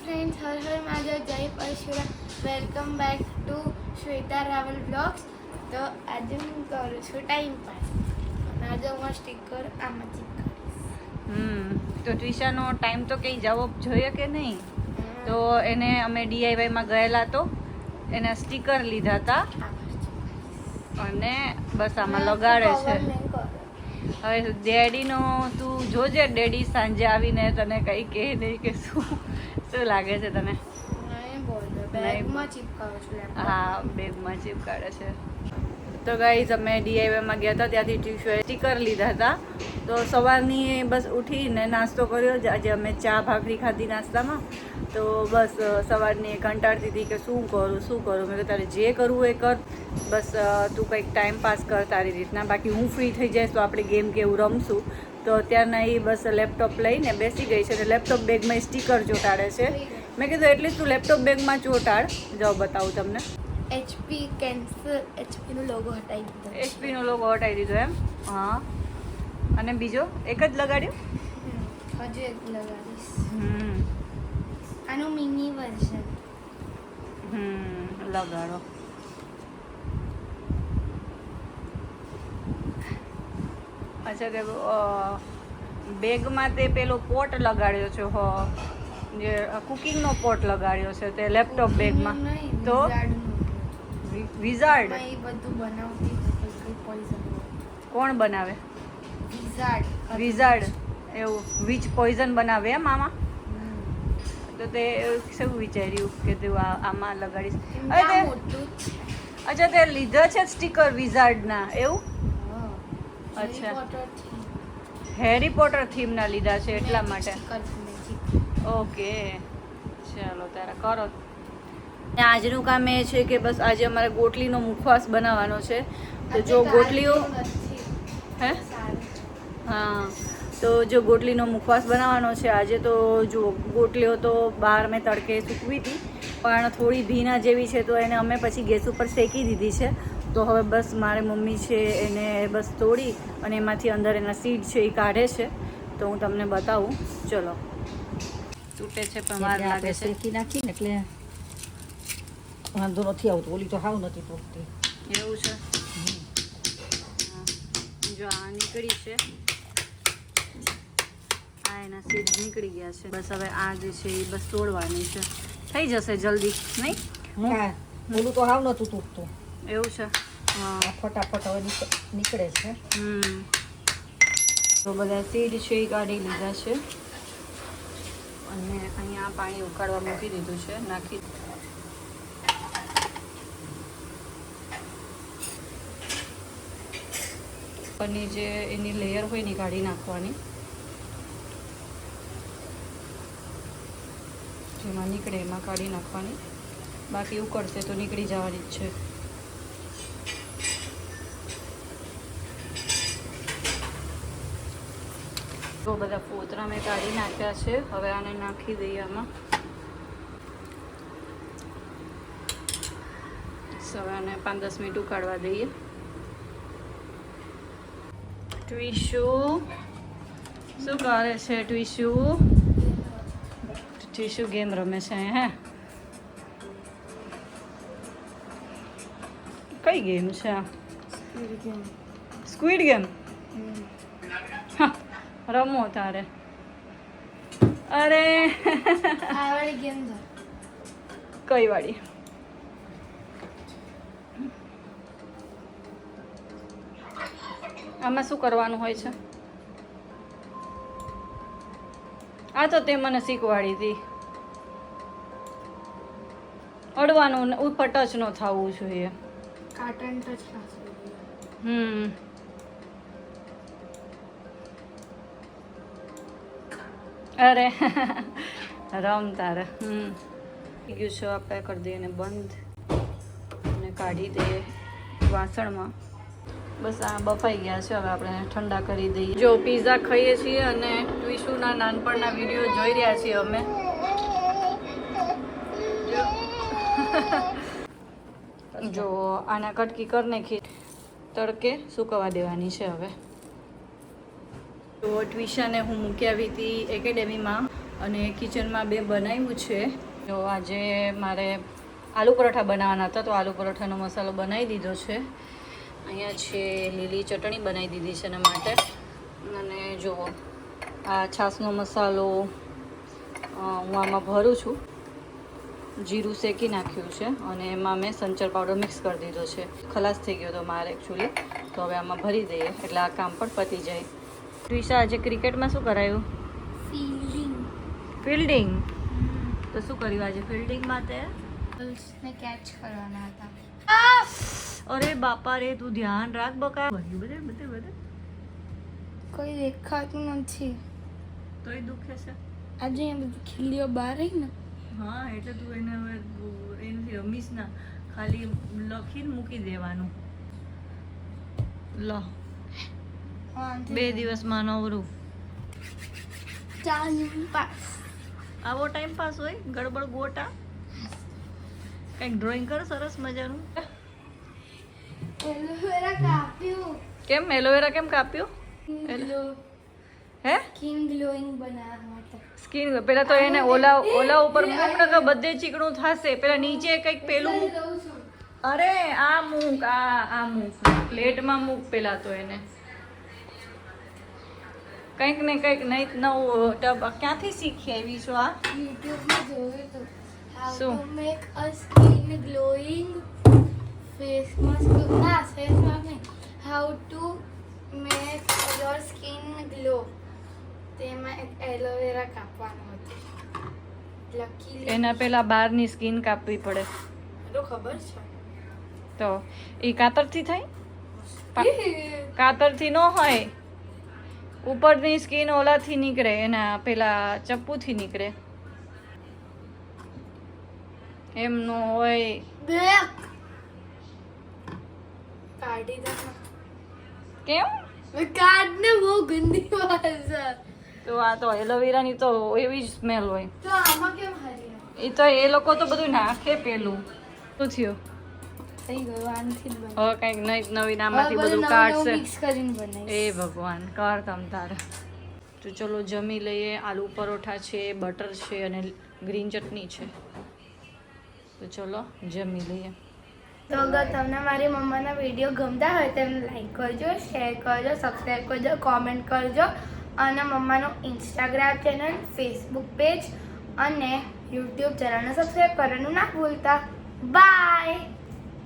Friends, हर हर महादेव, जय Parshuram. Welcome back to Shweta Rawal blogs. तो आज હું કરું છું ટાઈમ પાસ અને આજે હું સ્ટીકર આમાં ચીપકાવીશ। તો ટ્વિશાનો ટાઈમ તો કંઈ જવો જોઈએ કે નહીં, તો એને અમે ડીઆઈવાયમાં ગયેલા તો એના સ્ટીકર લીધા હતા અને બસ આમાં લગાડે છે। હવે ડેડીનો તું જોજે, ડેડી સાંજે આવીને તને કંઈ કહે નહીં કે શું લાગે છે તને? બેગમાં ચીપકાવું છું। હા, બેગમાં ચીપકાડે છે। તો ગાઈઝ અમે ડીઆઈવાયમાં ગયા હતા, ત્યાંથી ટ્યુશોએ સ્ટીકર લીધા હતા। તો સવારની બસ ઉઠીને નાસ્તો કર્યો, આજે અમે ચા ભાખરી ખાધી નાસ્તામાં। તો બસ સવારની કંટાળતી હતી કે શું કરું મેં કહ્યું તારે જે કરવું એ કર, બસ તું કંઈક ટાઈમ પાસ કર તારી રીતના, બાકી હું ફ્રી થઈ જઈશ તો આપણે ગેમ કે એવું રમશું। તો અત્યારના એ બસ લેપટોપ લઈને બેસી ગઈ છે, લેપટોપ બેગમાં સ્ટીકર ચોંટાડે છે। મેં કીધું એટલીસ્ટ તું લેપટોપ બેગમાં ચોંટાડ, જાઓ બતાવું તમને। HP કેન્સલ, HP નો લોગો હટાવી દીધો। HP નો લોગો હટાવી દીધો એમ? હા, અને બીજો એક જ લગાડ્યો? હજુ એક લગાડીશ, આનું મિની વર્ઝન। લગાડો। અચ્છા, કે બેગમાં તે પેલો પોટ લગાડ્યો છે, હો જે કુકિંગનો પોટ લગાડ્યો છે તે લેપટોપ બેગમાં। તો વિઝાર્ડ એ બધું બનાવતી હતી, પોઈઝન કોણ બનાવે? વિઝાર્ડ એવું વિચ પોઈઝન બનાવે એમ આમાં? તો તે શું વિચાર્યું કે તું આમાં લગાડીશ? અચ્છા, તે લીધા છે સ્ટીકર વિઝાર્ડના એવું? અચ્છા, હેરી પોટર થીમના લીધા છે એટલા માટે। ઓકે, ચાલો તારા કરો। આજનું કામ એ છે કે બસ આજે અમારે ગોટલીનો મુખવાસ બનાવવાનો છે। તો જો ગોટલીઓ હે હા, તો જો ગોટલીનો મુખવાસ બનાવવાનો છે આજે, તો જો ગોટલીઓ તો બહાર મેં તડકે સૂકવી હતી પણ થોડી ભીના જેવી છે, તો એને અમે પછી ગેસ ઉપર શેકી દીધી છે। તો હવે બસ મારી મમ્મી છે એને બસ તોડી અને એમાંથી અંદર એના સીડ છે એ કાઢે છે, તો હું તમને બતાવું। ચલો, તૂટે છે પણ વાર લાગે છે। શેકી નાખીને એટલે વાંધો નથી આવતો, ઓલી તો હાવ નથી તૂટતી। એવું છે? જો આ નીકળી છે, આ એના સીડ નીકળી ગયા છે। બસ હવે આ જે છે એ બસ તોડવાની છે, થઈ જશે જલ્દી નહીં? હા, ઓલું તો હાવ નતું તૂટતું। એવું છે? હા, ફટાફટ હવે નીકળે છે। તો બધા સીડ છે એ કાઢી લીધા છે અને અહીંયા પાણી ઉકાળવા મૂકી દીધું છે, નાખી પરની જે એની લેયર હોય ને કાઢી નાખવાની, જેમાં નીકળે એમાં કાઢી નાખવાની, બાકી ઉકળશે તો નીકળી જવાની જ છે। તો બધા ફોતરા મેં કાઢી નાખ્યા છે, હવે આને નાખી દઈએ આમાં। હવે આને 5-10 મિનિટ ઉકાળવા દઈએ। ટ્વિશુ શું કરે છે? ટ્વિશુ ગેમ રમે છે। હે, કઈ ગેમ છે આ? Squid game? રમો તારે। અરે આ વાળી ગેમ છે। કઈ વાળી? આમાં શું કરવાનું હોય છે? આ તો તે મને શીખવાડી હતી, અડવાનું ઉપર ટચ ન થવું જોઈએ। કાર્ટન ટચ ખાસ। અરે રમ તારે। ગયું છે, આપણે કરી દઈએ એને બંધ અને કાઢી દઈએ વાસણમાં। બસ આ બફાઈ ગયા છે, હવે આપણે ઠંડા કરી દઈએ। જો પીઝા ખાઈએ છીએ અને ટ્વિશુના નાનપણના વિડીયો જોઈ રહ્યા છીએ અમે। જો આના કટકી કરી નાખી, તડકે સુકવવા દેવાની છે હવે। તો ટ્વિશાને હું મૂકી આવી હતી એકેડેમીમાં, અને કિચનમાં બે બનાવ્યું છે. જો આજે મારે આલુ પરોઠા બનાવવાના હતા, તો આલુ પરોઠાનો મસાલો બનાવી દીધો છે. અહીંયા છે લીલી ચટણી બનાવી દીધી છે એના માટે. અને જો આ છાશનો મસાલો હું આમાં ભરું છું. જીરું શેકી નાખ્યું છે અને એમાં મેં સંચર પાવડર મિક્સ કરી દીધો છે. ખલાસ થઈ ગયો તો મારે એકચ્યુઅલી, તો હવે આમાં ભરી દઈએ એટલે આ કામ પણ પતી જાય. ટ્વિશા, આજે ક્રિકેટમાં શું કરાયું? ફિલ્ડિંગ. તો શું કર્યું આજે ફિલ્ડિંગમાં તે? ને કેચ કરવાના હતા. અરે બાપા રે, તું ધ્યાન રાખ બકા. બધે કોઈ દેખાતું નથી. તોય દુખે છે. આજે એ બધી ખીલીઓ બહાર રહી ને. હા, એટલે તું એને હવે એનાથી રમીશ ના, ખાલી લખીને મૂકી દેવાનું. લો, 2 દિવસમાં નવરું. આવો ટાઈમ પાસ હોય, ગડબડ ગોટા. કંઈક ડ્રોઈંગ કર સરસ મજાનું. એલોવેરા કાપ્યું. કેમ એલોવેરા કેમ કાપ્યું? હે, સ્કિન ગ્લોઈંગ બનાવવા માટે. સ્કિન પેલા તો એને ઓલા ઉપર મૂક ને તો બધે ચીકણું થશે. પેલા નીચે કંઈક પેલું મૂક. અરે આ મૂક, આ મૂક, પ્લેટમાં મૂક પેલા તો એને. કંઈક ને કંઈક નહીં નવું ટબ ક્યાંથી શીખી આવી છો આ? યુટ્યુબમાં જોયું તો હાઉ શું? To make a skin glowing face mask. ના, ફેસ માસ્ક નહીં. How to make your skin glow. તેમાં એક એલોવેરા કાપવાનું હતું. લકીલી એના પેલા બહારની સ્કિન કાપવી પડે. તો ખબર છે. તો એ કાતરથી થાય? કાતરથી ન હોય, ઉપરની સ્કિન ઓલાથી નીકળે, એના પેલા ચપ્પુથી નીકળે. એમ ન હોય. બ્લેક કાઢી દે. કેમ? કાઢને બહુ ગંદી વાત છે. તો આ તો એલોવેરાની તો એવી જ સ્મેલ હોય. તો આમાં કેમ હરી? એ તો એ લોકો તો બધું નાખે પેલું. શું થયું? થઈ ગયું આનથી જ બને. હવે કંઈક નવી આમાંથી બધું કાઢશે. મિક્સ કરીને બનાવીશ. એ ભગવાન, કર તમ તારે. તો ચલો જમી લઈએ. આલુ પરોઠા છે, બટર છે અને ગ્રીન ચટણી છે. તો ચલો જમી લઈએ. તો અગર તમને મારી મમ્માના વિડીયો ગમતા હોય તો એમને લાઈક કરજો, શેર કરજો, સબસ્ક્રાઈબ કરજો, કોમેન્ટ કરજો. અને મમ્માનું ઇન્સ્ટાગ્રામ ચેનલ, ફેસબુક પેજ અને યુટ્યુબ ચેનલને સબસ્ક્રાઈબ કરવાનું ના ભૂલતા. બાય.